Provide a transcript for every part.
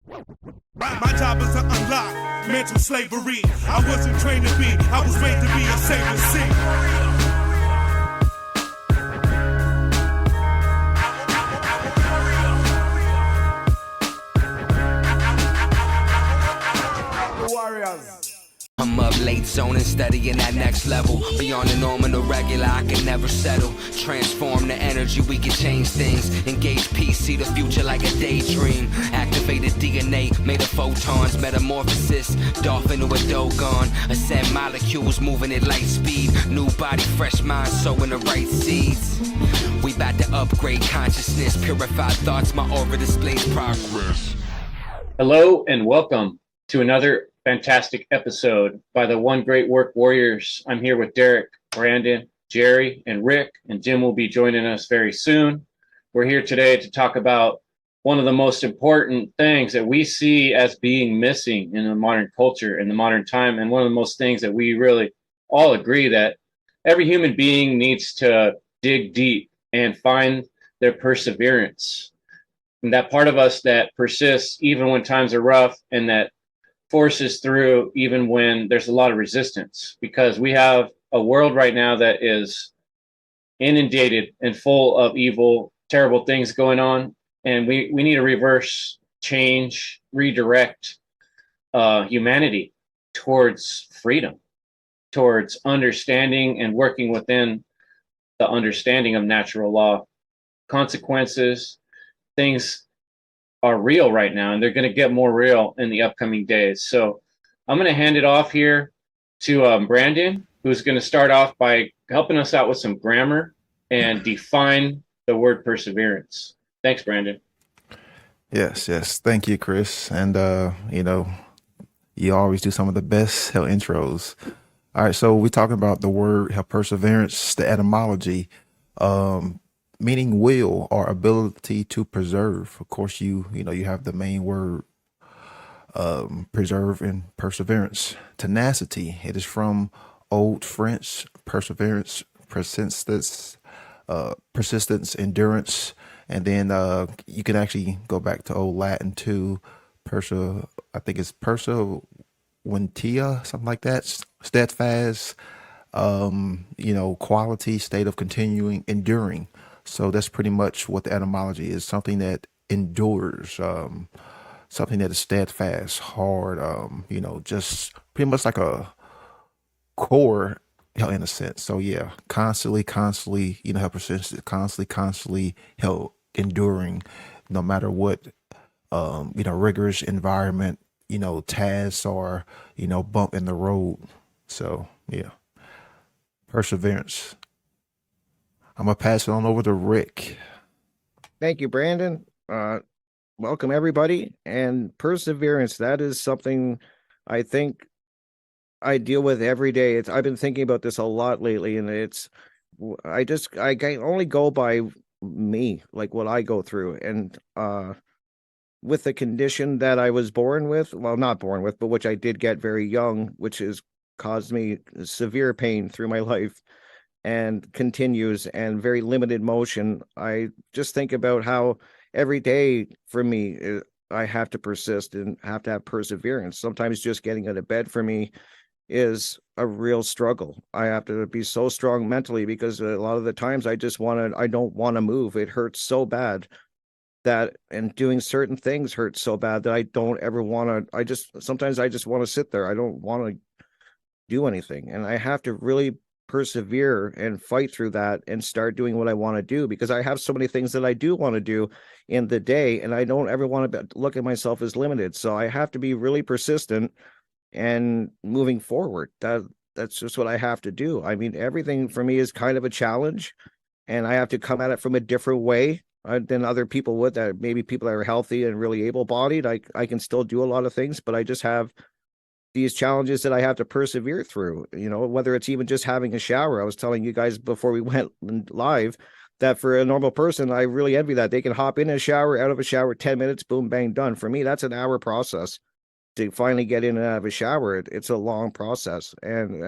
My job is to unlock mental slavery. I wasn't trained to be, I was made to be a savior. See? I'm up late zoning, studying that next level. Beyond the norm and the regular, I can never settle. Transform the energy, we can change things. Engage peace, see the future like a daydream. Activated DNA, made of photons. Metamorphosis, dolphin to a Dogon. Ascend molecules, moving at light speed. New body, fresh mind, sowing the right seeds. We about to upgrade consciousness. Purify thoughts, my aura displays progress. Hello and welcome to another fantastic episode by the One Great Work Warriors. I'm here with Derek, Brandon, Jerry, and Rick, and Jim will be joining us very soon. We're here today to talk about one of the most important things that we see as being missing in the modern culture, in the modern time, and one of the most things that we really all agree that every human being needs to dig deep and find their perseverance. And that part of us that persists even when times are rough, and that forces through even when there's a lot of resistance, because we have a world right now that is inundated and full of evil, terrible things going on, and we need to reverse, change, redirect humanity towards freedom, towards understanding and working within the understanding of natural law. Consequences, things are real right now, and they're going to get more real in the upcoming days. So I'm going to hand it off here to Brandon, who's going to start off by helping us out with some grammar and define the word perseverance. Thanks, Brandon. Yes. Thank you, Kris. And, you always do some of the best intros. All right. So we're talking about the word perseverance, the etymology, meaning will or ability to preserve. Of course, you have the main word, preserve and perseverance. Tenacity. It is from Old French, perseverance, persistence, endurance. And then you can actually go back to Old Latin too. I think it's perseventia, something like that. Steadfast, quality, state of continuing, enduring. So that's pretty much what the etymology is: something that endures, something that is steadfast, hard, just pretty much like a core, in a sense. So yeah, constantly, persistent, constantly, enduring, no matter what, rigorous environment, tasks or, bump in the road. So yeah, perseverance. I'm going to pass it on over to Rick. Thank you, Brandon. Welcome, everybody. And perseverance, that is something I think I deal with every day. I've been thinking about this a lot lately, and I can only go by me, like what I go through. And with the condition that I was born with, well, not born with, but which I did get very young, which has caused me severe pain through my life, and continues, and very limited motion. I just think about how every day for me, I have to persist and have to have perseverance. Sometimes just getting out of bed for me is a real struggle. I have to be so strong mentally, because a lot of the times I don't want to move. It hurts so bad and doing certain things hurts so bad that I don't ever want to. Sometimes I just want to sit there. I don't want to do anything. And I have to really persevere and fight through that and start doing what I want to do, because I have so many things that I do want to do in the day, and I don't ever want to look at myself as limited. So I have to be really persistent and moving forward. That's just what I have to do. I mean, everything for me is kind of a challenge, and I have to come at it from a different way than other people would. That maybe people that are healthy and really able-bodied, I can still do a lot of things, but I just have these challenges that I have to persevere through, whether it's even just having a shower. I was telling you guys before we went live that for a normal person, I really envy that. They can hop in a shower, out of a shower, 10 minutes, boom, bang, done. For me, that's an hour process to finally get in and out of a shower. It's a long process. And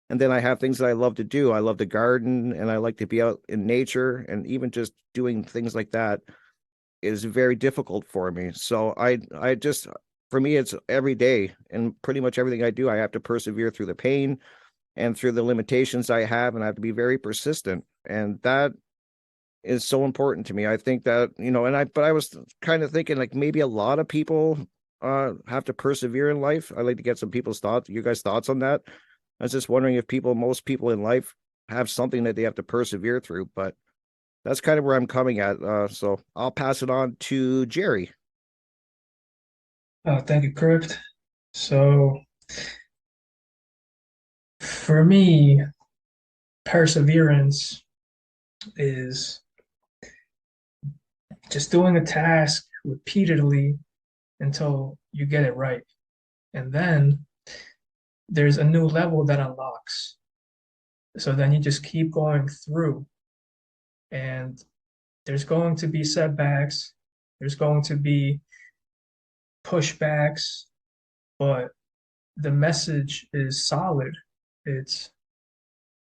then I have things that I love to do. I love to garden, and I like to be out in nature, and even just doing things like that is very difficult for me. So I just, for me, it's every day, and pretty much everything I do, I have to persevere through the pain and through the limitations I have, and I have to be very persistent. And that is so important to me. I think that, but I was kind of thinking like maybe a lot of people have to persevere in life. I'd like to get some people's thoughts, you guys' thoughts on that. I was just wondering if most people in life have something that they have to persevere through, but that's kind of where I'm coming at. So I'll pass it on to Jerry. Thank you, Crypt. So for me, perseverance is just doing a task repeatedly until you get it right. And then there's a new level that unlocks. So then you just keep going through, and there's going to be setbacks, there's going to be pushbacks, but the message is solid. It's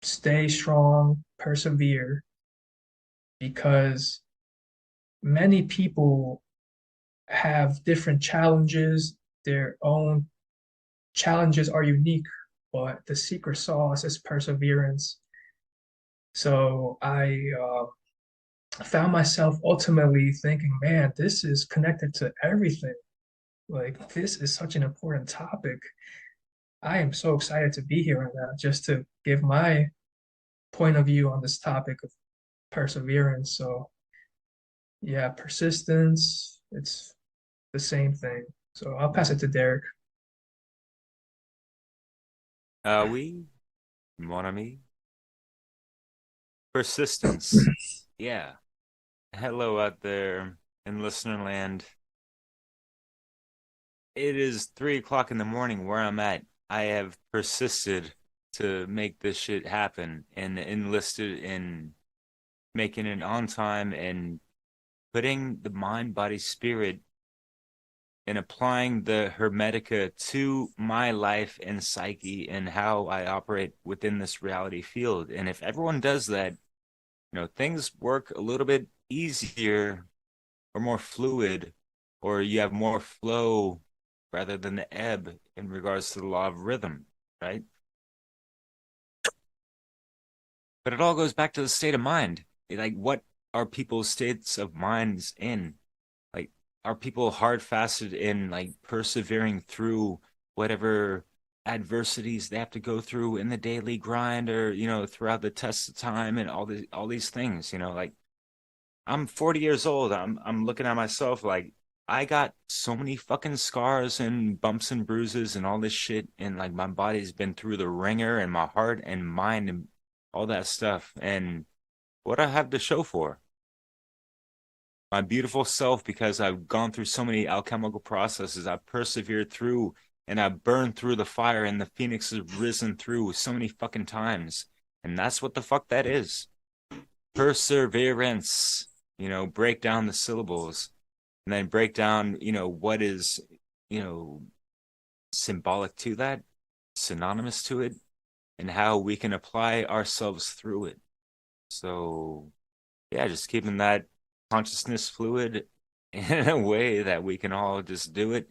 stay strong, persevere, because many people have different challenges. Their own challenges are unique, but the secret sauce is perseverance. So I found myself ultimately thinking, man, this is connected to everything. Like, this is such an important topic. I am so excited to be here right now, just to give my point of view on this topic of perseverance. So, yeah, persistence, it's the same thing. So I'll pass it to Derek. Oui, mon ami. Persistence. Yeah. Hello out there in listener land. It is 3 o'clock in the morning where I'm at. I have persisted to make this shit happen and enlisted in making it on time and putting the mind, body, spirit and applying the Hermetica to my life and psyche and how I operate within this reality field. And if everyone does that, things work a little bit easier or more fluid, or you have more flow rather than the ebb in regards to the law of rhythm, right? But it all goes back to the state of mind. Like, what are people's states of minds in? Like, are people hard-fasted in like persevering through whatever adversities they have to go through in the daily grind, or throughout the test of time and all these things? Like, I'm 40 years old. I'm looking at myself like I got so many fucking scars and bumps and bruises and all this shit, and like my body's been through the ringer, and my heart and mind and all that stuff. And what I have to show for? My beautiful self, because I've gone through so many alchemical processes. I've persevered through, and I've burned through the fire, and the phoenix has risen through so many fucking times. And that's what the fuck that is. Perseverance. Break down the syllables, and then break down, what is, symbolic to that, synonymous to it, and how we can apply ourselves through it. So, yeah, just keeping that consciousness fluid in a way that we can all just do it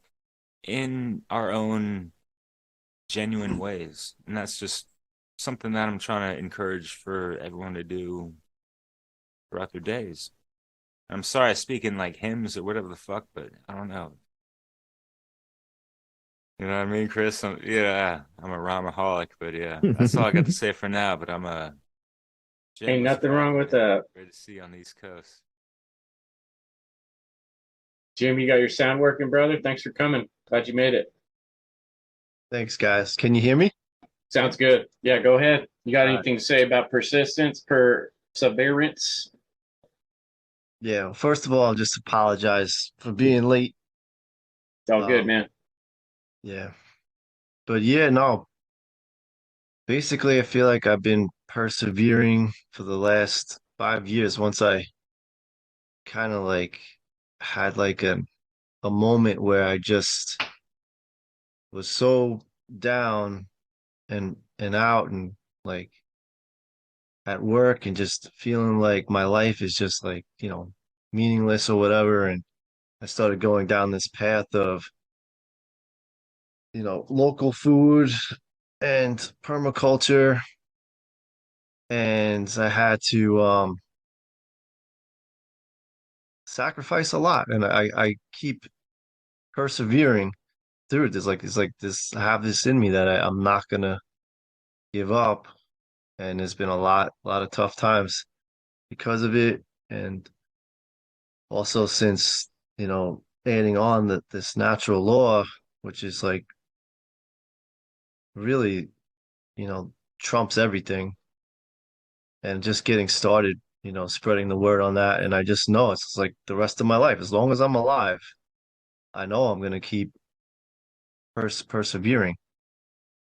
in our own genuine ways. And that's just something that I'm trying to encourage for everyone to do throughout their days. I'm sorry I speak in like hymns or whatever the fuck, but I don't know. You know what I mean, Kris? I'm a rhymeaholic, but yeah, that's all I got to say for now. But I'm a Ain't nothing wrong with that. Great to see you on the East Coast. Jim, you got your sound working, brother? Thanks for coming. Glad you made it. Thanks, guys. Can you hear me? Sounds good. Yeah, go ahead. You got anything to say about persistence, perseverance? Yeah. Well, first of all, I'll just apologize for being late. It's all good, man. Yeah. But yeah, no. Basically, I feel like I've been persevering for the last 5 years. Once I kind of like had like a moment where I just was so down and out and like at work and just feeling like my life is just like, meaningless or whatever. And I started going down this path of, local food and permaculture. And I had to sacrifice a lot. And I keep persevering through it. It's like this, I have this in me that I'm not gonna give up. And there's been a lot of tough times because of it. And also since, adding on this natural law, which is like really, trumps everything, and just getting started, spreading the word on that. And I just know it's like the rest of my life, as long as I'm alive, I know I'm going to keep persevering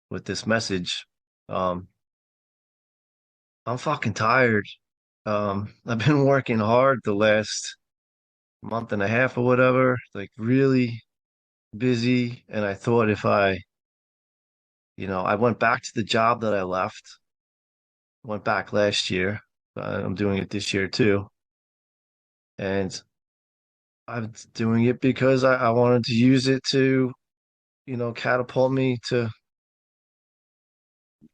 with this message. I'm fucking tired. I've been working hard the last month and a half or whatever, like really busy. And I thought if I went back to the job that I left, went back last year. I'm doing it this year too. And I'm doing it because I wanted to use it to, catapult me to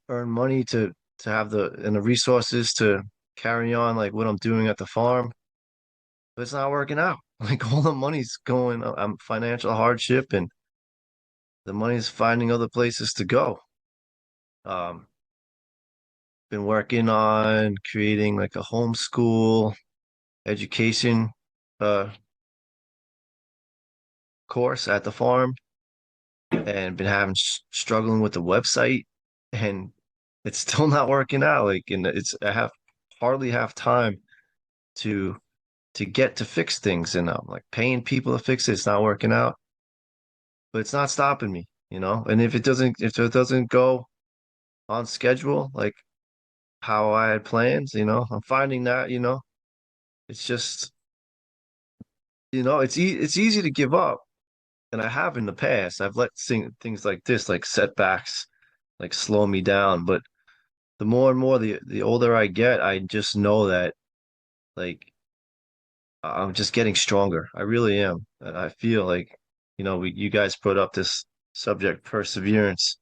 earn money, to have the resources to carry on like what I'm doing at the farm. But it's not working out. Like all the money's going, I'm financial hardship, and the money's finding other places to go. Um, been working on creating like a homeschool education uh course at the farm, and been having struggling with the website, and it's still not working out. Like, and I hardly have time to get to fix things, and I'm like paying people to fix it. It's not working out, but it's not stopping me, And if it doesn't go on schedule, like how I had plans, I'm finding that, it's just, it's easy to give up. And I have in the past. I've let things like this, like setbacks, like slow me down. But the more and more, the older I get, I just know that, like, I'm just getting stronger. I really am. And I feel like, you guys put up this subject, perseverance,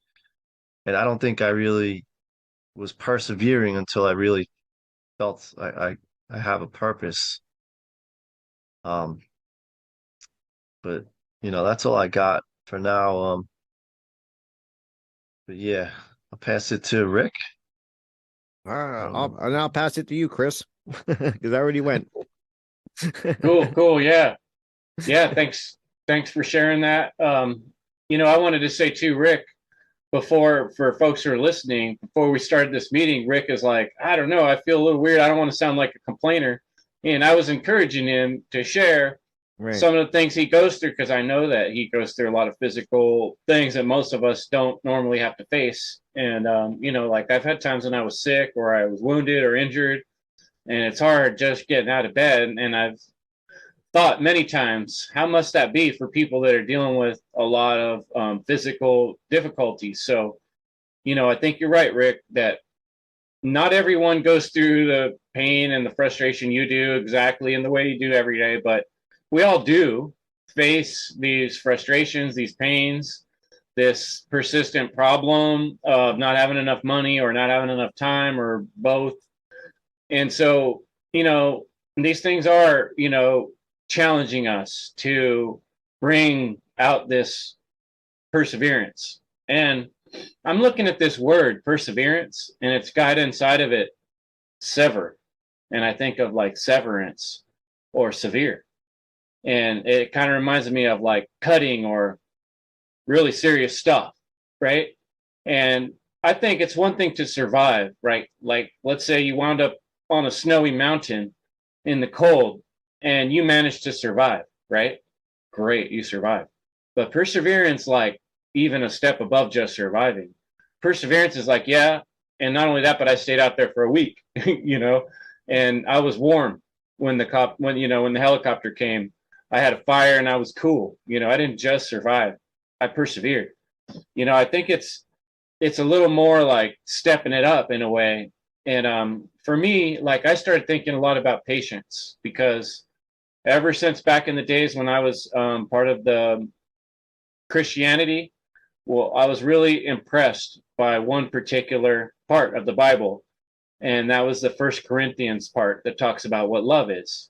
and I don't think I really was persevering until I really felt I have a purpose. Um, but that's all I got for now. But yeah, I'll pass it to Rick. I'll pass it to you, Kris, because I already went. Cool. Yeah. Thanks for sharing that. I wanted to say too, Rick, for folks who are listening, before we started this meeting, Rick is like, I don't know, I feel a little weird. I don't want to sound like a complainer. And I was encouraging him to share some of the things he goes through, because I know that he goes through a lot of physical things that most of us don't normally have to face. And, like I've had times when I was sick or I was wounded or injured, and it's hard just getting out of bed. And I've thought many times, how must that be for people that are dealing with a lot of physical difficulties? So, I think you're right, Rick, that not everyone goes through the pain and the frustration you do exactly in the way you do every day, but we all do face these frustrations, these pains, this persistent problem of not having enough money or not having enough time or both. And so, these things are, challenging us to bring out this perseverance. And I'm looking at this word perseverance, and it's got inside of it sever. And I think of like severance or severe. And it kind of reminds me of like cutting or really serious stuff, right? And I think it's one thing to survive, right? Like, let's say you wound up on a snowy mountain in the cold and you managed to survive, right? Great, you survived. But perseverance, like even a step above just surviving. Perseverance is like, yeah, and not only that, but I stayed out there for a week, and I was warm when the helicopter came. I had a fire and I was cool. I didn't just survive. I persevered. I think it's a little more like stepping it up in a way. And for me, like I started thinking a lot about patience, because ever since back in the days when I was part of the Christianity. Well, I was really impressed by one particular part of the Bible, and that was the First Corinthians part that talks about what love is.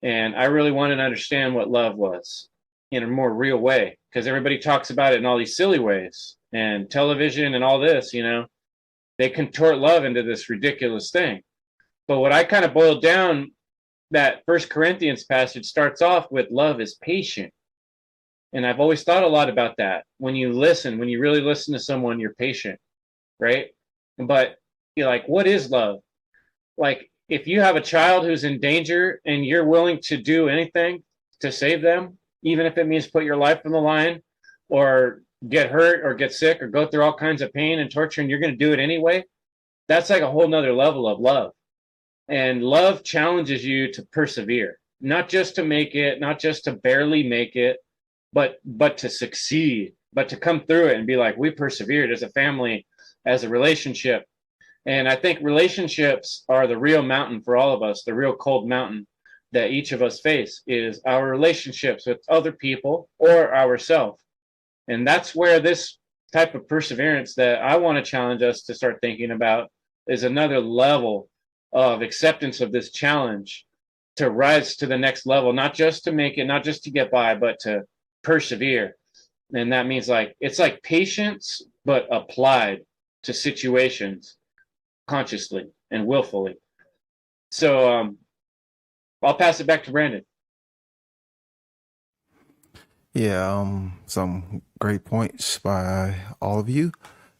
And I really wanted to understand what love was in a more real way, because everybody talks about it in all these silly ways, and television and all this, they contort love into this ridiculous thing. But what I kind of boiled down, that First Corinthians passage starts off with love is patient. And I've always thought a lot about that. When you really listen to someone, you're patient, right? But you're like, what is love? Like, if you have a child who's in danger and you're willing to do anything to save them, even if it means put your life on the line or get hurt or get sick or go through all kinds of pain and torture, and you're going to do it anyway, that's like a whole nother level of love. And love challenges you to persevere, not just to make it, not just to barely make it, but to succeed, but to come through it and be like, we persevered as a family, as a relationship. And I think relationships are the real mountain for all of us. The real cold mountain that each of us face is our relationships with other people or ourselves. And that's where this type of perseverance that I want to challenge us to start thinking about is another level of acceptance of this challenge to rise to the next level, not just to make it, not just to get by, but to persevere. And that means it's like patience, but applied to situations consciously and willfully. So I'll pass it back to Brandon. Yeah, some great points by all of you.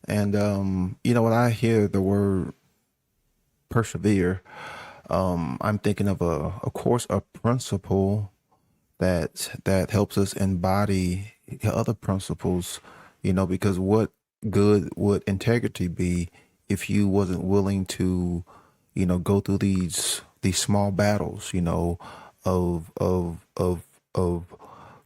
And when I hear the word persevere, I'm thinking of a course, a principle that helps us embody other principles, because what good would integrity be if you wasn't willing to, go through these small battles, of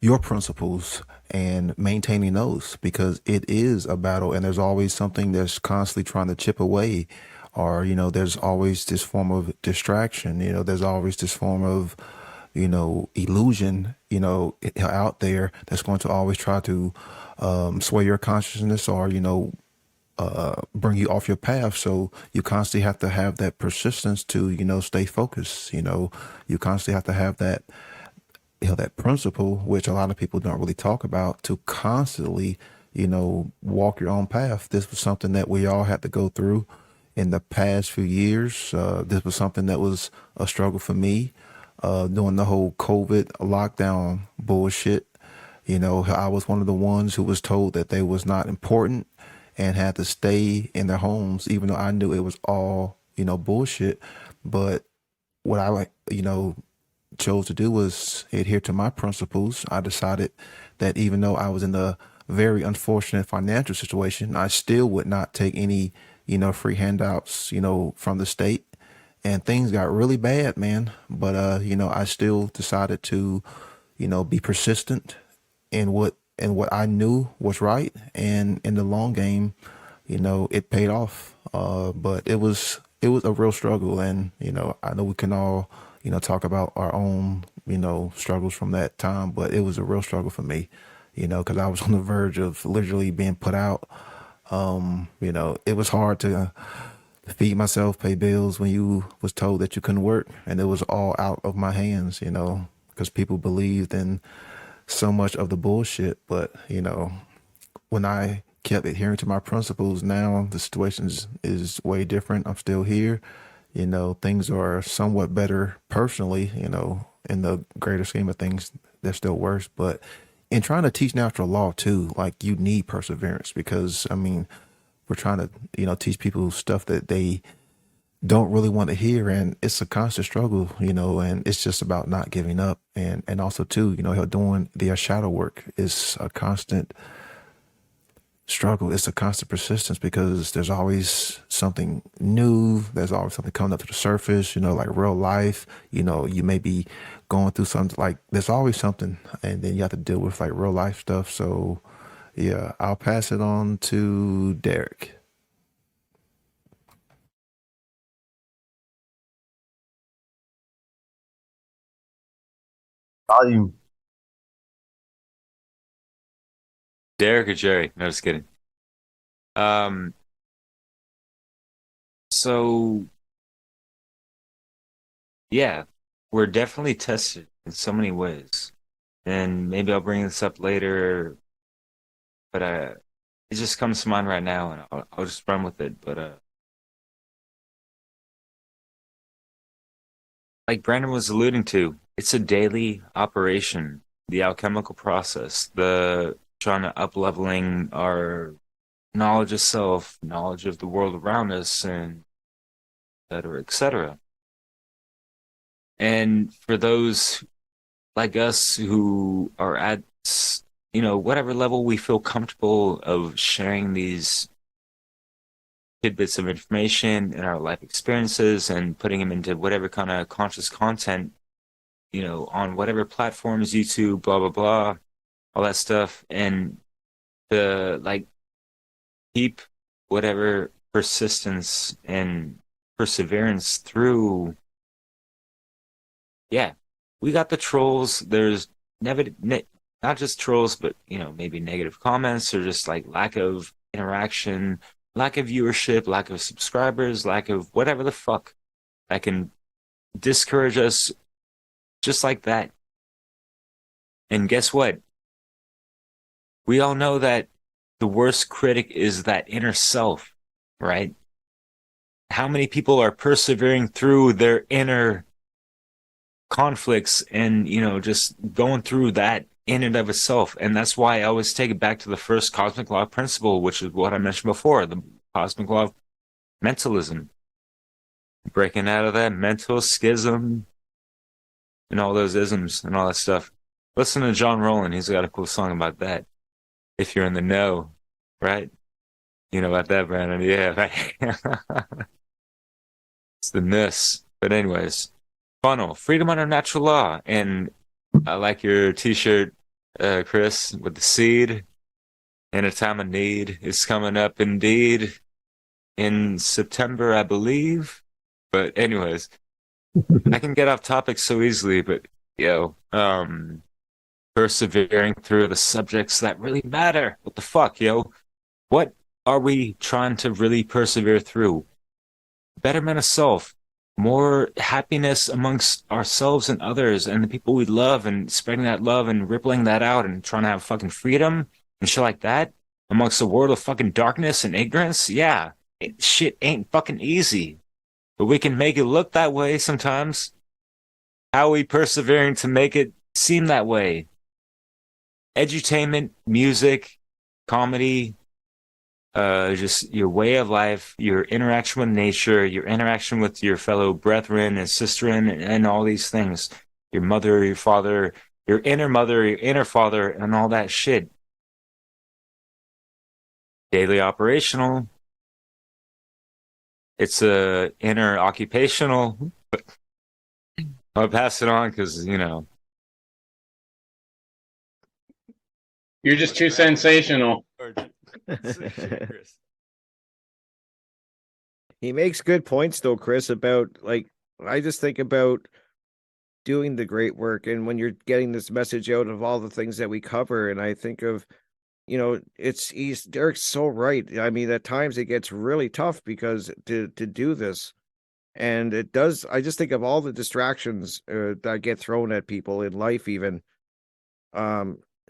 your principles and maintaining those, because it is a battle and there's always something that's constantly trying to chip away, or there's always this form of distraction, there's always this form of illusion, out there that's going to always try to sway your consciousness, or bring you off your path. So you constantly have to have that persistence to stay focused. You constantly have to have that that principle, which a lot of people don't really talk about, to constantly walk your own path. This was something that we all had to go through in the past few years. This was something that was a struggle for me during the whole COVID lockdown bullshit. I was one of the ones who was told that they was not important and had to stay in their homes, even though I knew it was all bullshit. But what I chose to do was adhere to my principles. I decided that even though I was in a very unfortunate financial situation, I still would not take any free handouts from the state. And things got really bad, man. But I still decided to be persistent in what I knew was right, and in the long game, it paid off. But it was a real struggle, and I know we can all talk about our own struggles from that time, but it was a real struggle for me, because I was on the verge of literally being put out. It was hard to feed myself, pay bills when you was told that you couldn't work, and it was all out of my hands, because people believed in so much of the bullshit. But when I kept adhering to my principles, now the situation is way different. I'm still here. Things are somewhat better personally. In the greater scheme of things, they're still worse. But in trying to teach natural law too, like, you need perseverance, because we're trying to teach people stuff that they don't really want to hear, and it's a constant struggle, and it's just about not giving up, and also too, doing the shadow work is a constant struggle. It's a constant persistence, because there's always something new. There's always something coming up to the surface, like real life. You may be going through something, like, there's always something, and then you have to deal with like real life stuff. So yeah, I'll pass it on to Derek. volume. Derek or Jerry? No, just kidding. So yeah, we're definitely tested in so many ways. And maybe I'll bring this up later, but it just comes to mind right now, and I'll just run with it. But like Brandon was alluding to, it's a daily operation. The alchemical process, the trying to up leveling our knowledge of self, knowledge of the world around us, and et cetera, et cetera. And for those like us who are at, whatever level we feel comfortable of sharing these tidbits of information and our life experiences and putting them into whatever kind of conscious content, on whatever platforms, YouTube, blah, blah, blah, all that stuff. And to like keep whatever persistence and perseverance through. Yeah, we got the trolls. There's never, not just trolls, but maybe negative comments or just like lack of interaction, lack of viewership, lack of subscribers, lack of whatever the fuck that can discourage us just like that. And guess what? We all know that the worst critic is that inner self, right? How many people are persevering through their inner conflicts and, just going through that in and of itself? And that's why I always take it back to the first cosmic law principle, which is what I mentioned before, the cosmic law of mentalism. Breaking out of that mental schism and all those isms and all that stuff. Listen to John Rowland. He's got a cool song about that. If you're in the know, right? You know about that, Brandon? Yeah, right. It's the ness. But anyways, FUNL, freedom under natural law. And I like your t-shirt, Kris, with the seed. In a time of need. It's coming up indeed in September, I believe. But anyways, I can get off topic so easily, but persevering through the subjects that really matter. What the fuck, yo? What are we trying to really persevere through? Betterment of self, more happiness amongst ourselves and others and the people we love, and spreading that love and rippling that out and trying to have fucking freedom and shit like that amongst a world of fucking darkness and ignorance. Yeah, shit ain't fucking easy, but we can make it look that way sometimes. How are we persevering to make it seem that way? Edutainment, music, comedy, just your way of life, your interaction with nature, your interaction with your fellow brethren and sisterin, and all these things. Your mother, your father, your inner mother, your inner father, and all that shit. Daily operational. It's a inner occupational. I'll pass it on because, You're just too sensational. He makes good points though, Kris, about like, I just think about doing the great work and when you're getting this message out of all the things that we cover, and I think of, Derek's so right. I mean, at times it gets really tough because to do this, and it does. I just think of all the distractions that get thrown at people in life, even.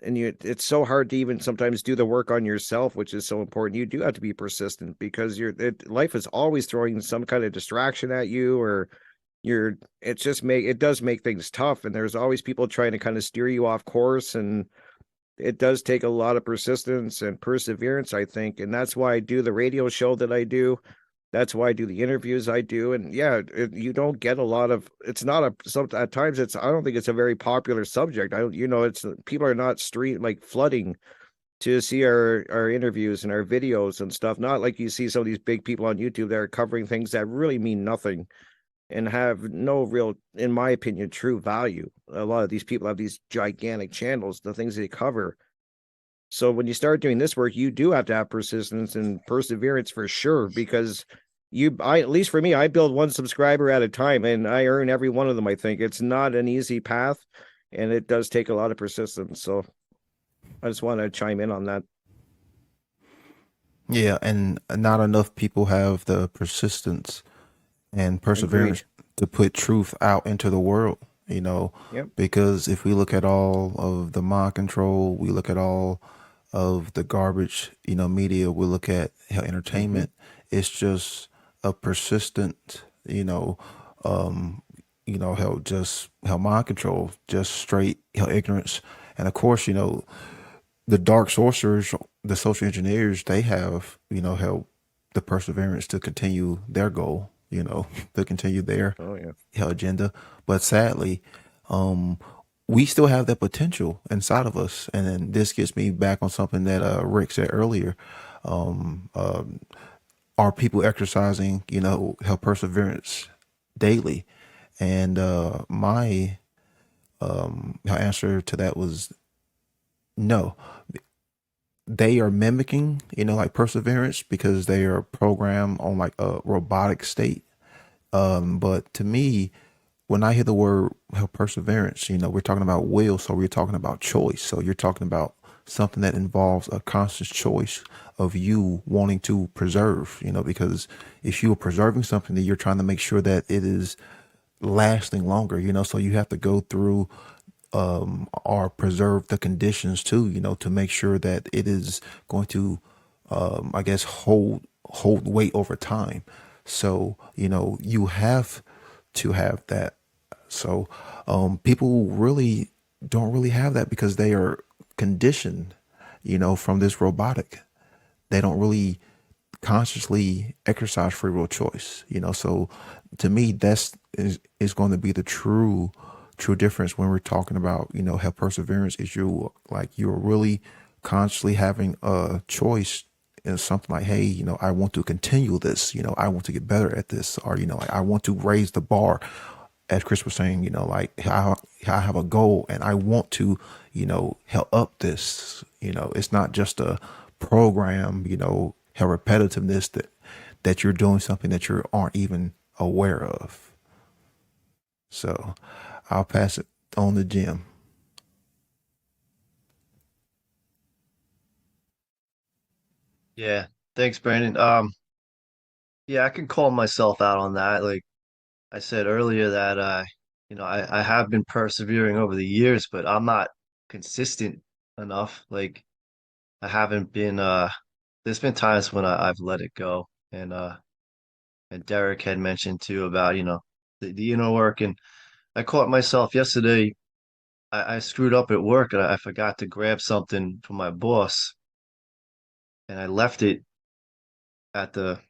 It's so hard to even sometimes do the work on yourself, which is so important. You do have to be persistent because life is always throwing some kind of distraction at you, or it does make things tough. And there's always people trying to kind of steer you off course. And it does take a lot of persistence and perseverance, I think. And that's why I do the radio show that I do. That's why I do the interviews I do. And yeah, you don't get a lot of, it's not at times I don't think it's a very popular subject. It's people are not flooding to see our interviews and our videos and stuff. Not like you see some of these big people on YouTube that are covering things that really mean nothing and have no real, in my opinion, true value. A lot of these people have these gigantic channels, the things they cover. So when you start doing this work, you do have to have persistence and perseverance for sure, because at least for me, I build one subscriber at a time and I earn every one of them. I think it's not an easy path. and it does take a lot of persistence. So I just want to chime in on that. Yeah, and not enough people have the persistence and perseverance to put truth out into the world, you know, Yep. because if we look at all of the mind control, we look at all of the garbage, you know, media, we look at how entertainment, it's just a persistent, how mind control, just straight, ignorance. And of course, the dark sorcerers, the social engineers, they have, help the perseverance to continue their goal, to continue their Oh yeah. agenda. But sadly, we still have that potential inside of us. And then this gets me back on something that Rick said earlier. Um, um, are people exercising, help perseverance daily? And my answer to that was no. They are mimicking, like perseverance because they are programmed on like a robotic state. But to me, when I hear the word help perseverance, we're talking about will, so we're talking about choice. So you're talking about something that involves a conscious choice of you wanting to preserve, because if you are preserving something, then you're trying to make sure that it is lasting longer, so you have to go through or preserve the conditions too, to make sure that it is going to I guess hold weight over time. So, you have to have that. So people really don't really have that because they are conditioned, from this robotic. They don't really consciously exercise free will choice, so to me is going to be the true difference when we're talking about, how perseverance is you're really consciously having a choice in something like, hey, I want to continue this, I want to get better at this, or, like I want to raise the bar, as Kris was saying, like I have a goal and I want to, help up this, it's not just a program, how repetitiveness that you're doing something that you aren't even aware of. So I'll pass it on to Jim. Yeah. Thanks, Brandon. Yeah, I can call myself out on that. Like I said earlier that I have been persevering over the years, but I'm not consistent enough. Like I haven't been there's been times when I've let it go. And Derek had mentioned too about, the inner work. And I caught myself yesterday. I screwed up at work and I forgot to grab something from my boss and I left it at the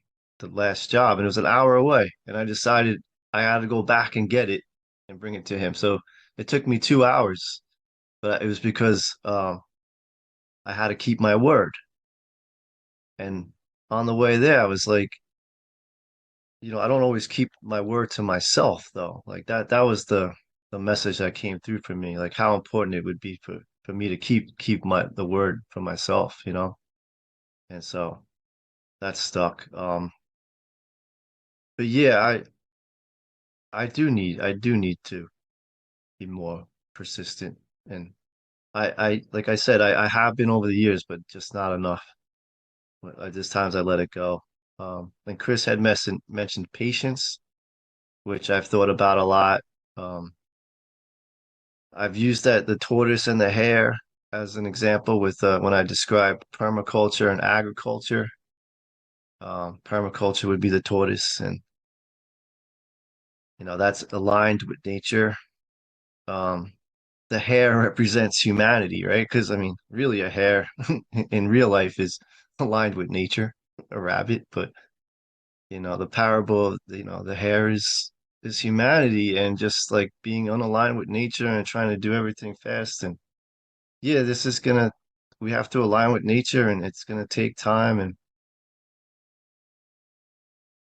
last job and it was an hour away. And I decided I had to go back and get it and bring it to him. So it took me 2 hours, but it was because I had to keep my word. And on the way there, I was like, I don't always keep my word to myself though. Like that was the message that came through for me, like how important it would be for me to keep the word for myself. And so that stuck. But yeah, I do need to be more persistent. And I like I said, I have been over the years, but just not enough. There's times I let it go. And Kris had mentioned patience, which I've thought about a lot. Um, I've used the tortoise and the hare as an example with when I describe permaculture and agriculture. Permaculture would be the tortoise, and that's aligned with nature. Um, the hare represents humanity, right? Because I mean, really, a hare in real life is aligned with nature, a rabbit. But the parable of the hare is humanity and just like being unaligned with nature and trying to do everything fast. And yeah, we have to align with nature, and it's gonna take time, and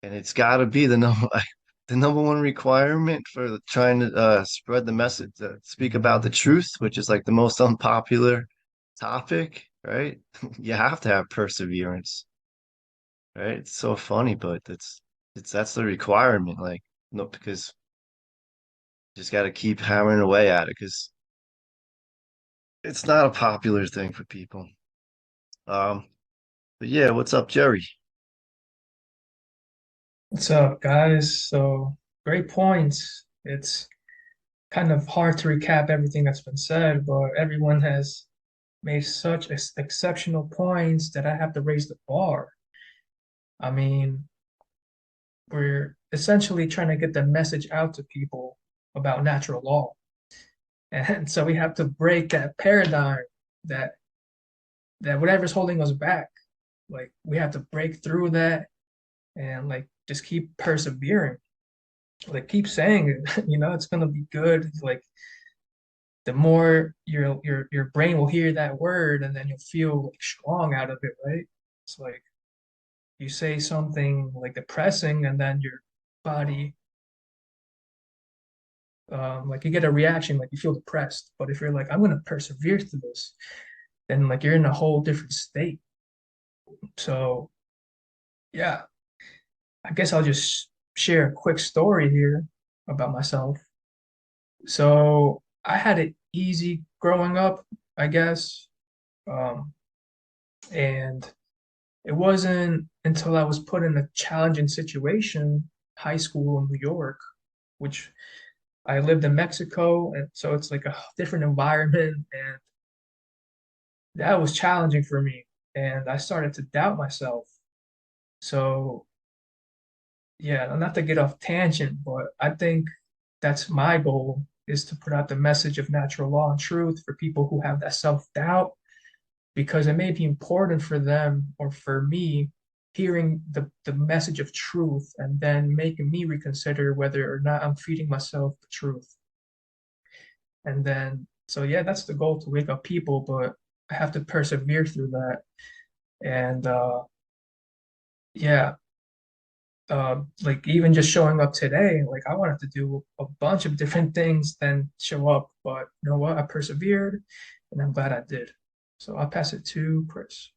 it's got to be the number the number one requirement for trying to spread the message, speak about the truth, which is like the most unpopular topic, right? You have to have perseverance, right? It's so funny, but that's the requirement, like no, because you just got to keep hammering away at it, because it's not a popular thing for people. But yeah, what's up, Jerry? What's up, guys? So, great points. It's kind of hard to recap everything that's been said, but everyone has made such exceptional points that I have to raise the bar. I mean, we're essentially trying to get the message out to people about natural law. And so we have to break that paradigm that whatever's holding us back, like we have to break through that and like just keep persevering. Like keep saying it, it's gonna be good. Like the more your brain will hear that word and then you'll feel like strong out of it, right? It's like you say something like depressing and then your body like you get a reaction like you feel depressed. But if you're like, I'm gonna persevere through this, then like you're in a whole different state. So yeah, I guess I'll just share a quick story here about myself. So I had it easy growing up, I guess. Um, and it wasn't until I was put in a challenging situation, high school in New York, which I lived in Mexico, and so it's like a different environment, and that was challenging for me. And I started to doubt myself. So yeah, not to get off tangent, but I think that's my goal is to put out the message of natural law and truth for people who have that self-doubt, because it may be important for them or for me hearing the message of truth and then making me reconsider whether or not I'm feeding myself the truth. And then, so yeah, that's the goal, to wake up people, but I have to persevere through that. And yeah, like even just showing up today, like I wanted to do a bunch of different things than show up, but you know what? I persevered and I'm glad I did. So I'll pass it to Kris.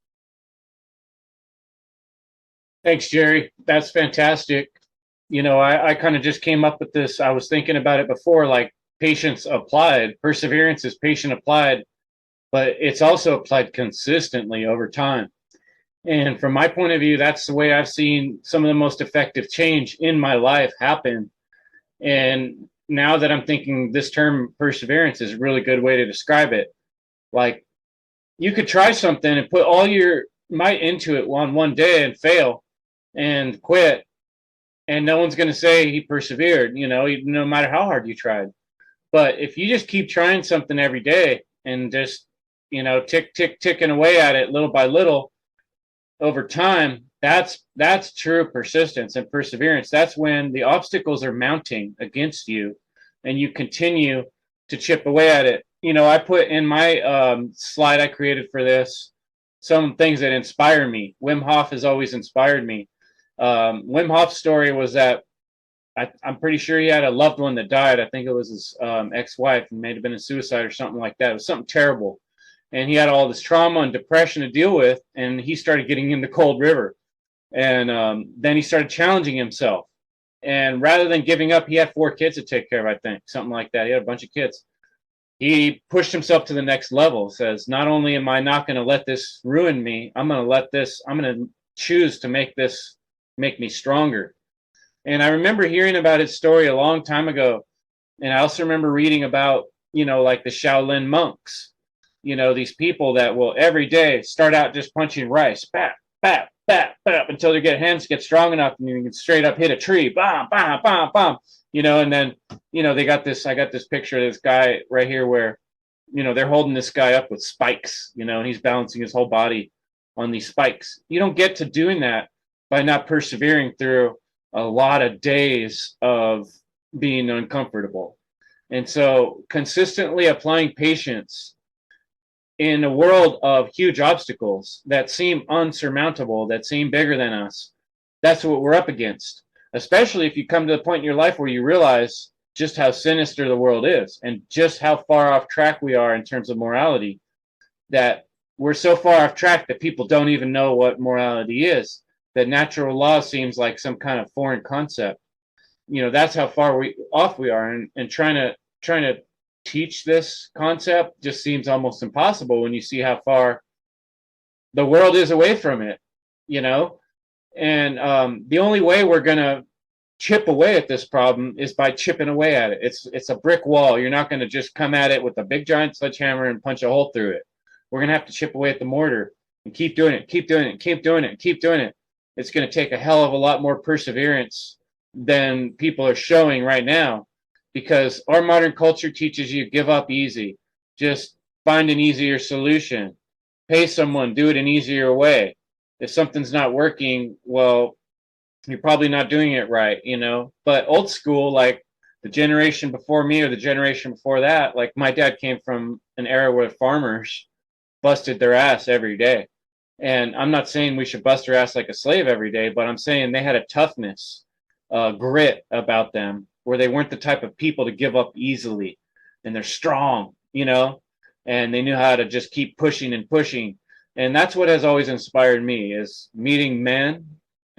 Thanks, Jerry. That's fantastic. I kind of just came up with this. I was thinking about it before, like patience applied, perseverance is patient applied, but it's also applied consistently over time. And from my point of view, that's the way I've seen some of the most effective change in my life happen. And now that I'm thinking, this term perseverance is a really good way to describe it. Like you could try something and put all your might into it on one day and fail and quit. And no one's going to say he persevered, no matter how hard you tried. But if you just keep trying something every day and just, ticking away at it little by little, over time, that's true persistence and perseverance. That's when the obstacles are mounting against you and you continue to chip away at it. I put in my slide I created for this some things that inspire me. Wim Hof has always inspired me. Wim Hof's story was that I'm pretty sure he had a loved one that died. I think it was his ex-wife, and may have been a suicide or something like that. It was something terrible. And he had all this trauma and depression to deal with, and he started getting into Cold River. And then he started challenging himself. And rather than giving up, he had 4 kids to take care of, I think, something like that. He had a bunch of kids. He pushed himself to the next level, says, not only am I not going to let this ruin me, I'm going to choose to make me stronger. And I remember hearing about his story a long time ago. And I also remember reading about, like the Shaolin monks, these people that will every day start out just punching rice, bap, bap, bap, bap, until their hands get strong enough and you can straight up hit a tree, bam, bam, bam, bam, and then, I got this picture of this guy right here where, they're holding this guy up with spikes, and he's balancing his whole body on these spikes. You don't get to doing that by not persevering through a lot of days of being uncomfortable. And so consistently applying patience in a world of huge obstacles that seem unsurmountable, that seem bigger than us, that's what we're up against. Especially if you come to the point in your life where you realize just how sinister the world is and just how far off track we are in terms of morality, that we're so far off track that people don't even know what morality is, that natural law seems like some kind of foreign concept. That's how far off we are, and trying to teach this concept just seems almost impossible when you see how far the world is away from it, you know? And the only way we're going to chip away at this problem is by chipping away at it. It's a brick wall. You're not going to just come at it with a big giant sledgehammer and punch a hole through it. We're going to have to chip away at the mortar and keep doing it, keep doing it, keep doing it, keep doing it. It's going to take a hell of a lot more perseverance than people are showing right now, because our modern culture teaches you give up easy. Just find an easier solution. Pay someone, do it an easier way. If something's not working, well, you're probably not doing it right, you know? But old school, like the generation before me or the generation before that, like my dad came from an era where farmers busted their ass every day. And I'm not saying we should bust our ass like a slave every day, but I'm saying they had a toughness, grit about them, where they weren't the type of people to give up easily. And they're strong, you know? And they knew how to just keep pushing and pushing. And that's what has always inspired me, is meeting men,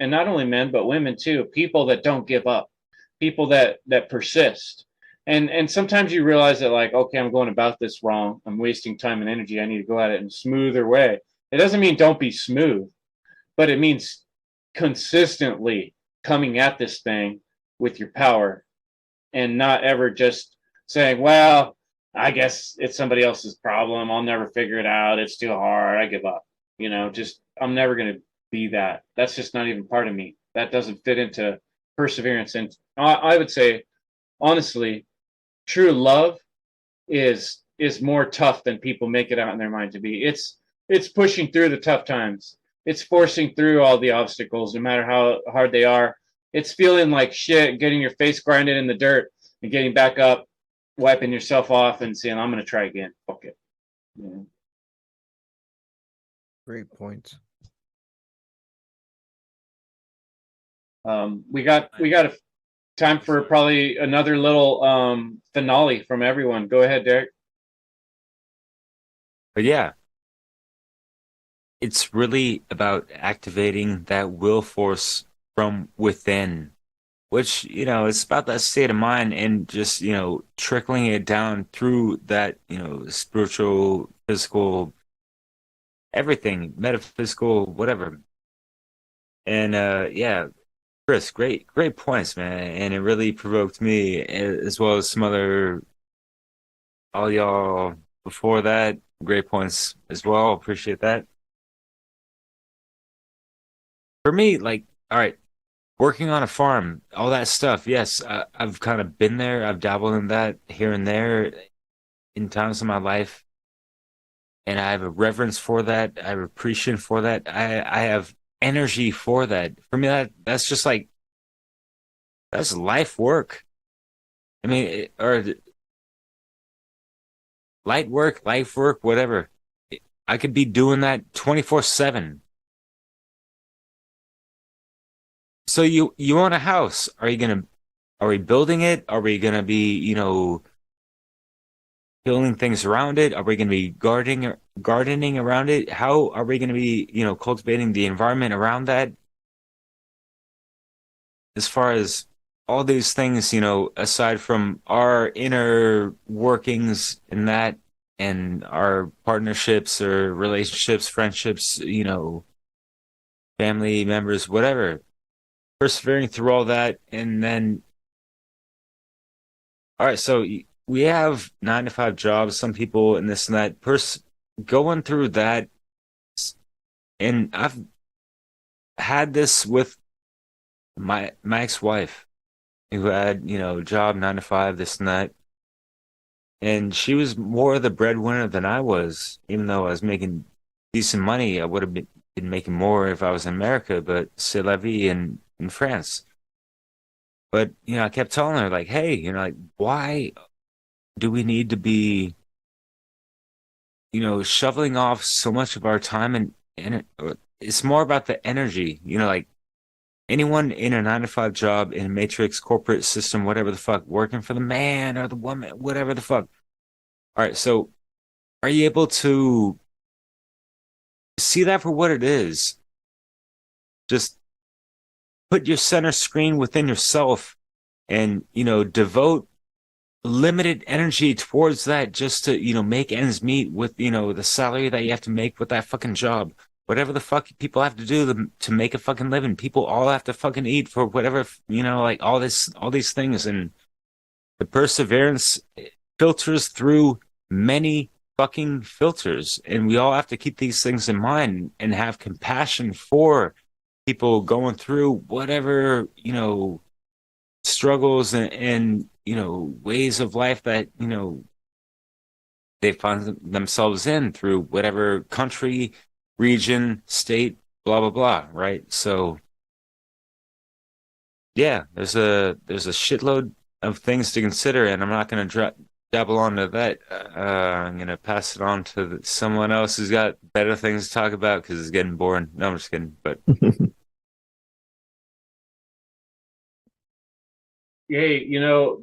and not only men, but women too, people that don't give up, people that persist. And sometimes you realize that, like, okay, I'm going about this wrong. I'm wasting time and energy. I need to go at it in a smoother way. It doesn't mean don't be smooth, but it means consistently coming at this thing with your power, and not ever just saying, well, I guess it's somebody else's problem. I'll never figure it out. It's too hard. I give up. You know, just, I'm never going to be that. That's just not even part of me. That doesn't fit into perseverance. And I would say, honestly, true love is more tough than people make it out in their mind to be. It's pushing through the tough times. It's forcing through all the obstacles, no matter how hard they are. It's feeling like shit, getting your face grinded in the dirt and getting back up, wiping yourself off and saying, I'm going to try again. Fuck it. Yeah. Great points. We got a time for probably another little finale from everyone. Go ahead, Derek. But yeah, it's really about activating that will force from within, which, you know, it's about that state of mind, and just, you know, trickling it down through that, you know, spiritual, physical, everything, metaphysical, whatever. And yeah, Kris, great points, man. And it really provoked me, as well as some other, all y'all before that. Great points as well. Appreciate that. For me, like, all right, working on a farm, all that stuff. Yes, I've kind of been there. I've dabbled in that here and there in times of my life. And I have a reverence for that. I have appreciation for that. I have energy for that. For me, that's just like, that's life work. I mean, or light work, life work, whatever. I could be doing that 24/7. So you own a house. Are we building it? Are we gonna be, you know, building things around it? Are we gonna be gardening around it? How are we gonna be, you know, cultivating the environment around that? As far as all these things, you know, aside from our inner workings in that, and our partnerships or relationships, friendships, you know, family members, whatever, persevering through all that. And then, all right, so we have 9 to 5 jobs, some people, and this and that, going through that. And I've had this with my ex-wife, who had, you know, job 9 to 5, this and that. And she was more the breadwinner than I was, even though I was making decent money. I would have been making more if I was in America, but c'est la vie in France. But, you know, I kept telling her, like, hey, you know, like, why do we need to be, you know, shoveling off so much of our time? And it's more about the energy, you know, like, anyone in a 9 to 5 job, in a matrix corporate system, whatever the fuck, working for the man or the woman, whatever the fuck. All right, so are you able to see that for what it is? Just put your center screen within yourself, and, you know, devote limited energy towards that just to, make ends meet with, the salary that you have to make with that fucking job. Whatever the fuck people have to do to make a fucking living. People all have to fucking eat for whatever, like all these things. And the perseverance filters through many fucking filters. And we all have to keep these things in mind and have compassion for people going through whatever, struggles and ways of life that they find themselves in through whatever country, region, state, blah blah blah, right? So yeah, there's a shitload of things to consider, and I'm not going to dabble onto that. I'm going to pass it on to someone else who's got better things to talk about because it's getting boring. No, I'm just kidding, but Hey,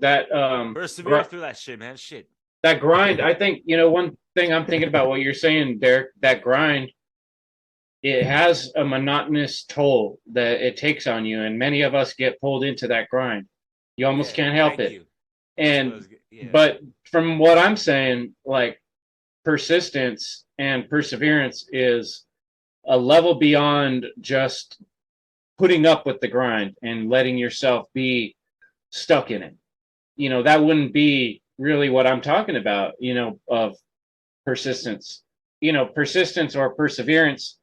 that persevere through that shit, man. Shit. that grind, I think, one thing I'm thinking about what you're saying, Derek, that grind, it has a monotonous toll that it takes on you, and many of us get pulled into that grind. You almost can't help it. You. And but from what I'm saying, like persistence and perseverance is a level beyond just putting up with the grind and letting yourself be stuck in it. That wouldn't be really what I'm talking about, of persistence. Persistence or perseverance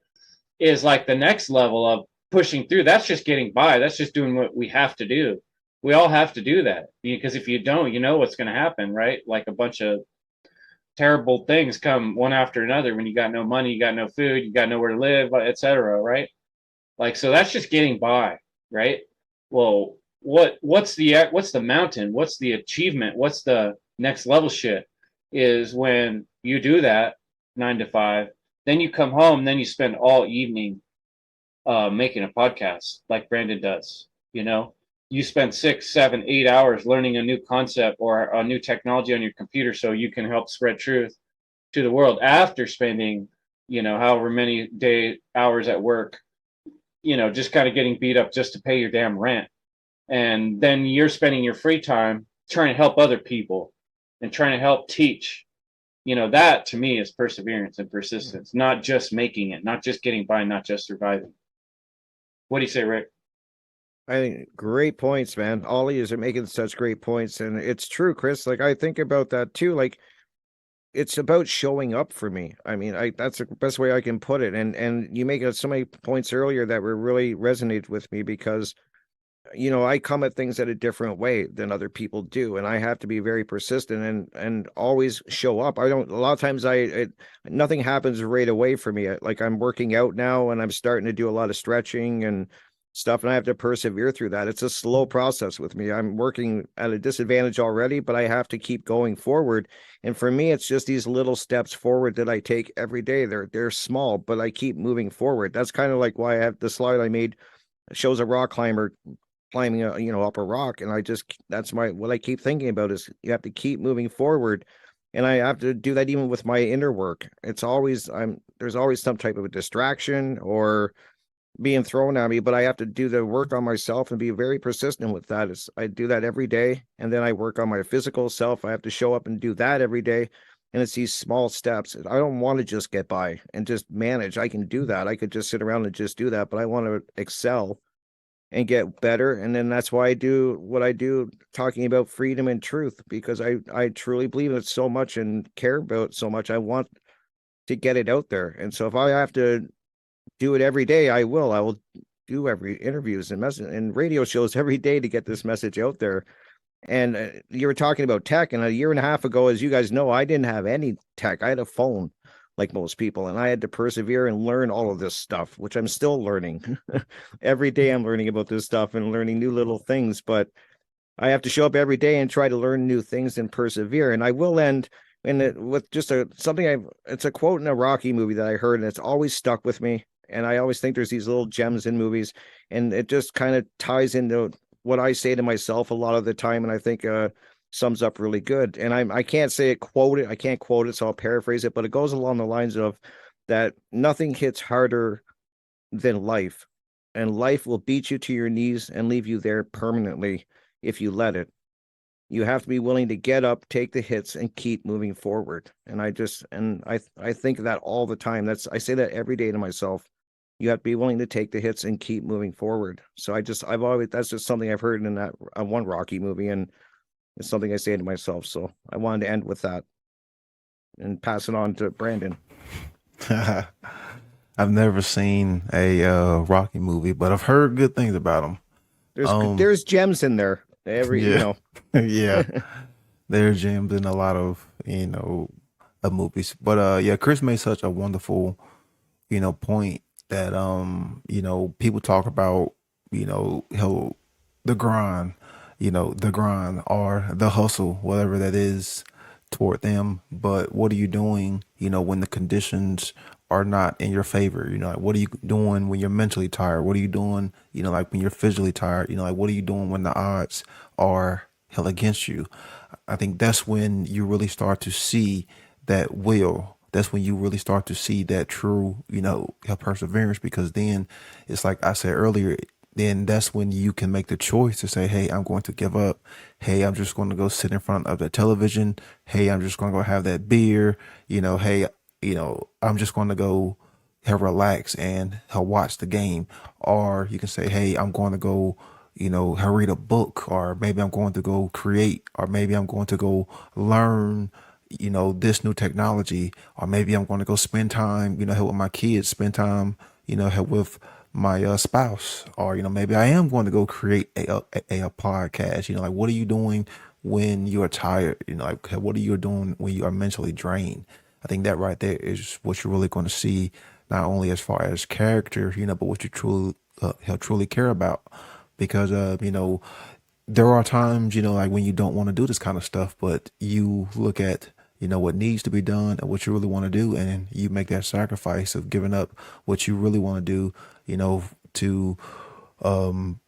is like the next level of pushing through. That's just getting by. That's just doing what we have to do. We all have to do that, because if you don't, you know what's going to happen, right? Like a bunch of terrible things come one after another when you got no money, you got no food, you got nowhere to live, etc. Right? Like, so that's just getting by, right? Well, what's the mountain? What's the achievement? What's the next level shit? Is when you do that 9 to 5, then you come home, then you spend all evening making a podcast like Brandon does. You spend 6, 7, 8 hours learning a new concept or a new technology on your computer so you can help spread truth to the world after spending, however many hours at work, just kind of getting beat up just to pay your damn rent. And then you're spending your free time trying to help other people and trying to help teach. That to me is perseverance and persistence, not just making it, not just getting by, not just surviving. What do you say, Rick? I think great points, man. All of you are making such great points. And it's true, Kris. Like, I think about that too. Like, it's about showing up for me. I mean, that's the best way I can put it. And you make so many points earlier that were really resonated with me because, I come at things at a different way than other people do. And I have to be very persistent and always show up. A lot of times nothing happens right away for me. Like, I'm working out now and I'm starting to do a lot of stretching and stuff, and I have to persevere through that. It's a slow process with me. I'm working at a disadvantage already, but I have to keep going forward. And for me, it's just these little steps forward that I take every day. They're small, but I keep moving forward. That's kind of like why I have the slide I made shows a rock climber climbing up a rock, and that's what I keep thinking about is you have to keep moving forward. And I have to do that even with my inner work. It's always there's always some type of a distraction or being thrown at me, but I have to do the work on myself and be very persistent with that. I do that every day, and then I work on my physical self. I have to show up and do that every day, and it's these small steps. I don't want to just get by and just manage. I can do that. I could just sit around and just do that, but I want to excel and get better. And then that's why I do what I do, talking about freedom and truth, because I truly believe in it so much and care about it so much. I want to get it out there. And so if I have to do it every day, I will do every interviews and message and radio shows every day to get this message out there. And you were talking about tech, and a year and a half ago, as you guys know, I didn't have any tech. I had a phone like most people, and I had to persevere and learn all of this stuff, which I'm still learning. Every day I'm learning about this stuff and learning new little things, but I have to show up every day and try to learn new things and persevere. And I will end with just it's a quote in a Rocky movie that I heard, and it's always stuck with me. And I always think there's these little gems in movies, and it just kind of ties into what I say to myself a lot of the time. And I think sums up really good. And I can't say it, I can't quote it, so I'll paraphrase it, but it goes along the lines of that nothing hits harder than life, and life will beat you to your knees and leave you there permanently if you let it. You have to be willing to get up, take the hits, and keep moving forward. And I think that all the time. I say that every day to myself. You have to be willing to take the hits and keep moving forward. So that's just something I've heard in that one Rocky movie, and it's something I say to myself. So I wanted to end with that and pass it on to Brandon. I've never seen a Rocky movie, but I've heard good things about them. There's gems in there. Yeah. There's gems in a lot of movies. But yeah, Kris made such a wonderful point that people talk about how the grind or the hustle, whatever that is toward them. But what are you doing when the conditions are not in your favor? Like, what are you doing when you're mentally tired? What are you doing like when you're physically tired? Like, what are you doing when the odds are held against you? I think that's when you really start to see that will. That's when you really start to see that true, perseverance, because then it's like I said earlier, then that's when you can make the choice to say, hey, I'm going to give up. Hey, I'm just going to go sit in front of the television. Hey, I'm just going to go have that beer. Hey, I'm just going to go relax and watch the game. Or you can say, hey, I'm going to go, read a book, or maybe I'm going to go create, or maybe I'm going to go learn this new technology, or maybe I'm going to go spend time, help with my kids, spend time, help with my spouse, or maybe I am going to go create a podcast. Like, what are you doing when you're tired? Like, what are you doing when you are mentally drained? I think that right there is what you're really going to see, not only as far as character, but what you truly care about, because there are times, like when you don't want to do this kind of stuff, but you look at, what needs to be done and what you really want to do. And you make that sacrifice of giving up what you really want to do, to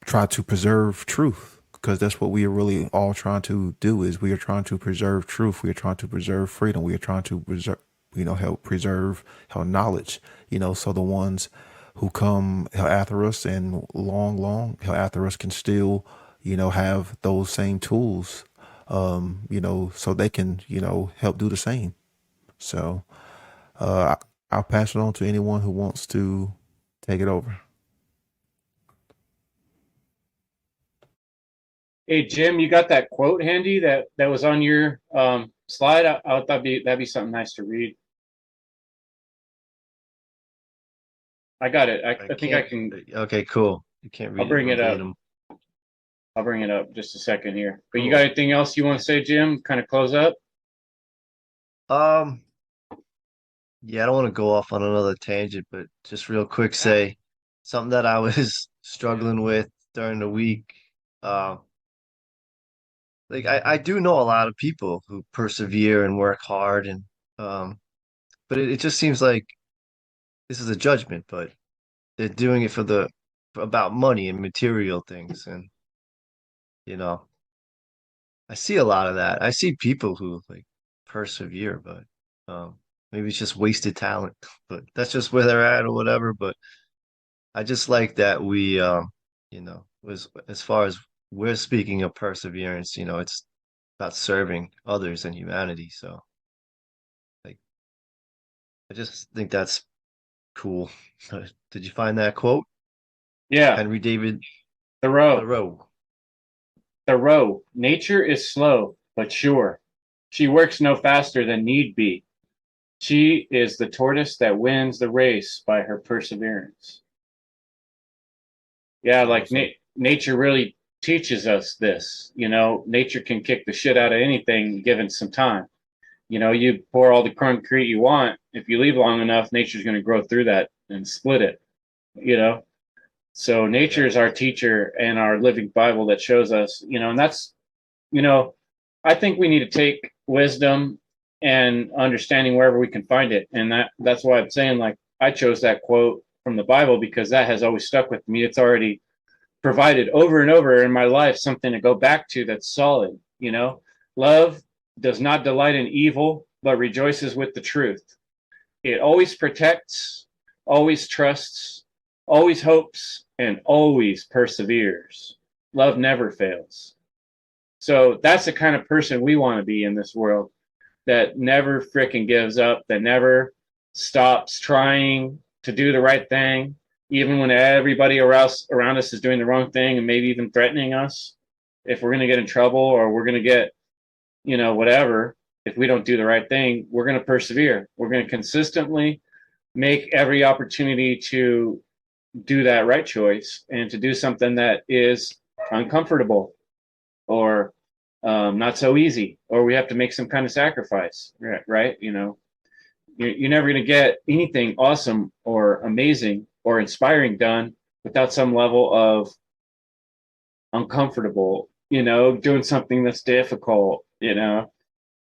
try to preserve truth. Because that's what we are really all trying to do, is we are trying to preserve truth. We are trying to preserve freedom. We are trying to preserve, help preserve our knowledge, so the ones who come after us and long after us can still, have those same tools, so they can, help do the same. So I'll pass it on to anyone who wants to take it over. Hey, Jim, you got that quote handy that was on your slide? I thought that'd be something nice to read. I got it. I think I can. Okay, cool. You can't read I'll bring it up. verbatim. I'll bring it up just a second here. But Cool. you got anything else you want to say, Jim? Kind of close up? Yeah, I don't want to go off on another tangent, but just real quick say something that I was struggling with during the week. Like I do know a lot of people who persevere and work hard, and but it just seems like this is a judgment, but they're doing it about money and material things. And you know, I see a lot of that. I see people who like persevere, but maybe it's just wasted talent, but that's just where they're at or whatever. But I just like that we as far as we're speaking of perseverance, it's about serving others and humanity. So like I just think that's cool. Did you find that quote? Yeah. Henry David Thoreau. Thoreau. Nature is slow, but sure. She works no faster than need be. She is the tortoise that wins the race by her perseverance. Yeah, like nature really teaches us this. Nature can kick the shit out of anything given some time. You pour all the concrete you want. If you leave long enough, nature's going to grow through that and split it. So nature is our teacher and our living Bible that shows us, and that's, I think we need to take wisdom and understanding wherever we can find it. And that's why I'm saying, like, I chose that quote from the Bible because that has always stuck with me. It's already provided over and over in my life something to go back to that's solid. Love does not delight in evil, but rejoices with the truth. It always protects, always trusts, always hopes, and always perseveres. Love never fails. So that's the kind of person we want to be in this world, that never freaking gives up, that never stops trying to do the right thing, even when everybody around us is doing the wrong thing and maybe even threatening us. If we're going to get in trouble or we're going to get, whatever, if we don't do the right thing, we're going to persevere. We're going to consistently make every opportunity to do that right choice and to do something that is uncomfortable or not so easy, or we have to make some kind of sacrifice, right? You're never going to get anything awesome or amazing or inspiring done without some level of uncomfortable, doing something that's difficult, and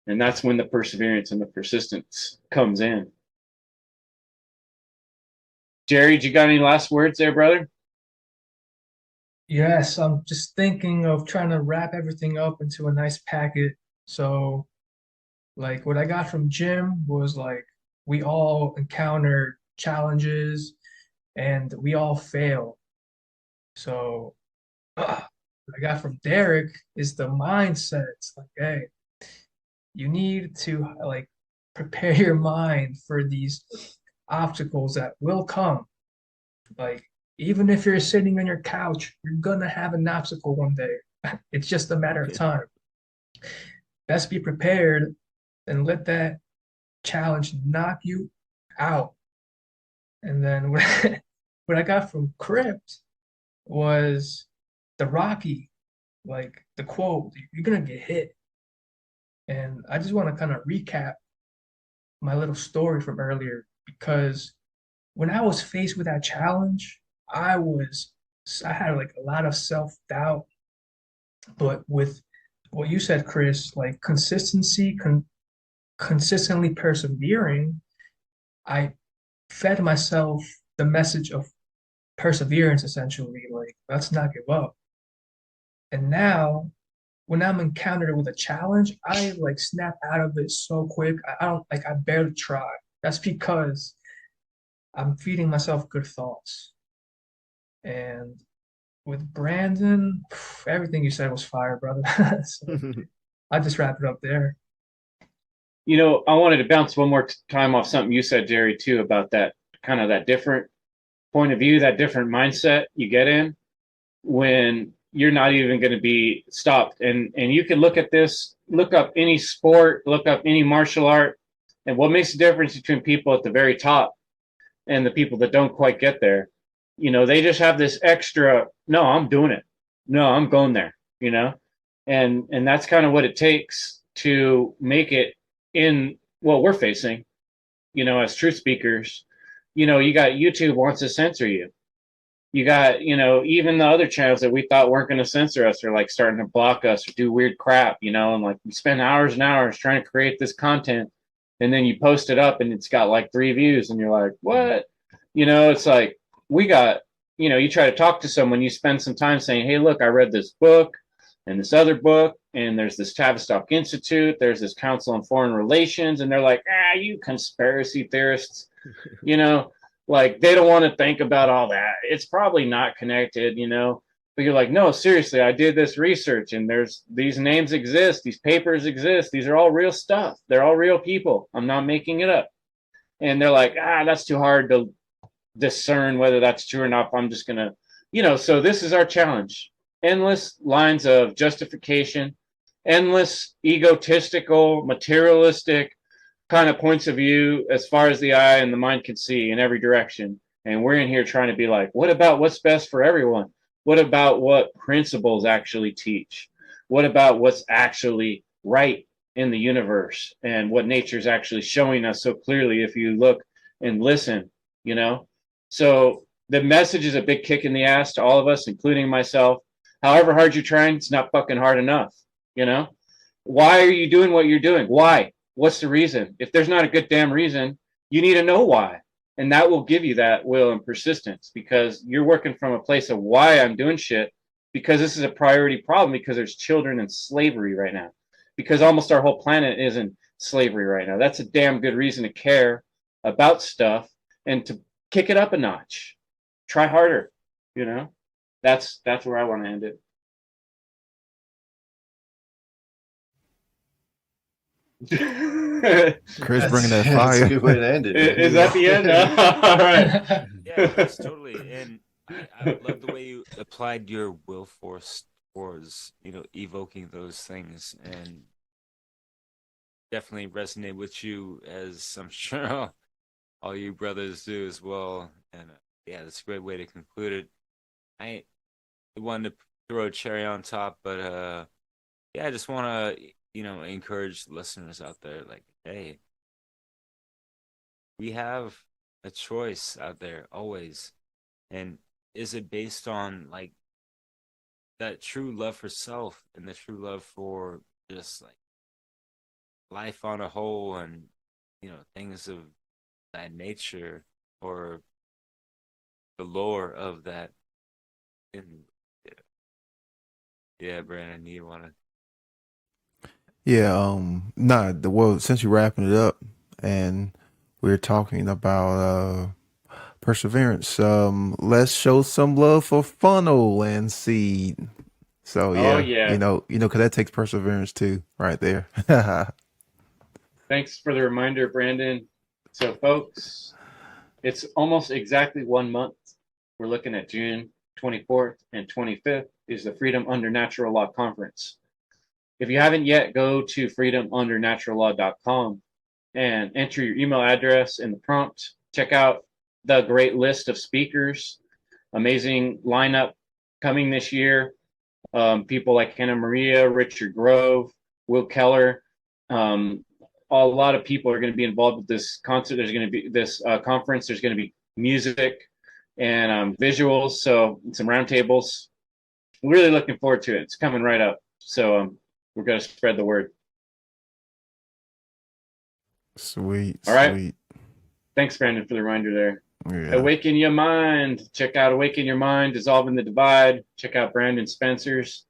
that's when the perseverance and the persistence comes in. Jerry, you got any last words there, brother? Yes, I'm just thinking of trying to wrap everything up into a nice packet. So, like, what I got from Jim was like, we all encounter challenges and we all fail. So, what I got from Derek is the mindset. It's like, hey, you need to like prepare your mind for these obstacles that will come. Like, even if you're sitting on your couch, you're gonna have an obstacle one day. It's just a matter of time. Best be prepared and let that challenge knock you out. And then what I got from Crypt was the Rocky, like the quote, you're gonna get hit. And I just want to kind of recap my little story from earlier because when I was faced with that challenge, I had like a lot of self-doubt. But with what you said, Kris, like consistently persevering, I fed myself the message of perseverance essentially, like let's not give up. And now when I'm encountered with a challenge, I like snap out of it so quick. I don't like I barely try. That's because I'm feeding myself good thoughts. And with Brandon, everything you said was fire, brother. So I just wrap it up there. I wanted to bounce one more time off something you said, Jerry, too, about that kind of that different point of view, that different mindset you get in when you're not even going to be stopped. And you can look at this, look up any sport, look up any martial art, and what makes the difference between people at the very top and the people that don't quite get there. They just have this extra, no, I'm doing it. No, I'm going there, and that's kind of what it takes to make it in what we're facing, as truth speakers. You got YouTube wants to censor you. You got, even the other channels that we thought weren't going to censor us are like starting to block us or do weird crap, and like we spend hours and hours trying to create this content, and then you post it up and it's got like 3 views and you're like, what? It's like we got, you try to talk to someone, you spend some time saying, hey, look, I read this book and this other book, and there's this Tavistock Institute, there's this Council on Foreign Relations, and they're like, you conspiracy theorists, like they don't want to think about all that. It's probably not connected, but you're like, no, seriously, I did this research and there's these names exist, these papers exist, these are all real stuff, they're all real people, I'm not making it up. And they're like, that's too hard to discern whether that's true or not. I'm just gonna, so this is our challenge. Endless lines of justification, endless egotistical, materialistic kind of points of view as far as the eye and the mind can see in every direction. And we're in here trying to be like, what about what's best for everyone? What about what principles actually teach? What about what's actually right in the universe and what nature's actually showing us so clearly if you look and listen, So the message is a big kick in the ass to all of us, including myself. However hard you're trying, it's not fucking hard enough, Why are you doing what you're doing? Why? What's the reason? If there's not a good damn reason, you need to know why. And that will give you that will and persistence, because you're working from a place of why I'm doing shit, because this is a priority problem, because there's children in slavery right now, because almost our whole planet is in slavery right now. That's a damn good reason to care about stuff and to kick it up a notch. Try harder, That's where I want to end it. Chris bringing that That's a fire. good way to end it. Is that the end? All right. Yeah, that's totally. And I love the way you applied your will force towards, evoking those things, and definitely resonate with you, as I'm sure all you brothers do as well. And yeah, that's a great way to conclude it. I wanted to throw a cherry on top, but yeah, I just want to, encourage listeners out there, like, hey, we have a choice out there always. And is it based on like that true love for self and the true love for just like life on a whole, and things of that nature, or the lore of that? And yeah, Brandon, you want to? Yeah, well, since you're wrapping it up and we're talking about perseverance, let's show some love for funnel and seed. So Oh, yeah, yeah. because that takes perseverance too, right there. Thanks for the reminder, Brandon. So, folks, it's almost exactly 1 month. We're looking at June 24th and 25th is the Freedom Under Natural Law Conference. If you haven't yet, go to freedomundernaturallaw.com and enter your email address in the prompt. Check out the great list of speakers, amazing lineup coming this year. People like Hannah Maria, Richard Grove, Will Keller. A lot of people are going to be involved with this concert. There's going to be this conference. There's going to be music and visuals, so some roundtables. We're really looking forward to it. It's coming right up. So we're going to spread the word. Sweet. All right. Sweet. Thanks, Brandon, for the reminder there. Yeah. Awaken Your Mind. Check out Awaken Your Mind, Dissolving the Divide. Check out Brandon Spencer's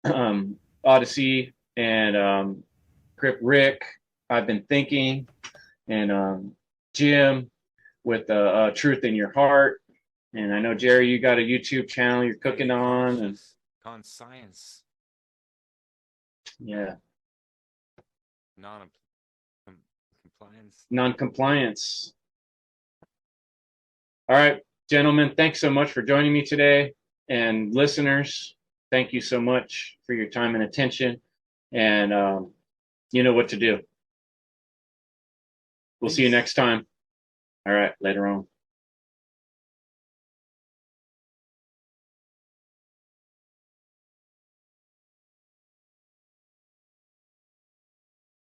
Odysee and Crypt Rick, I've Been Thinking, and Jim with Truth in Your Heart. And I know, Jerry, you got a YouTube channel you're cooking on. And on science. yeah. Non-compliance. Non-compliance. All right, gentlemen, thanks so much for joining me today. And listeners, thank you so much for your time and attention. And you know what to do. We'll see you next time. All right, later on.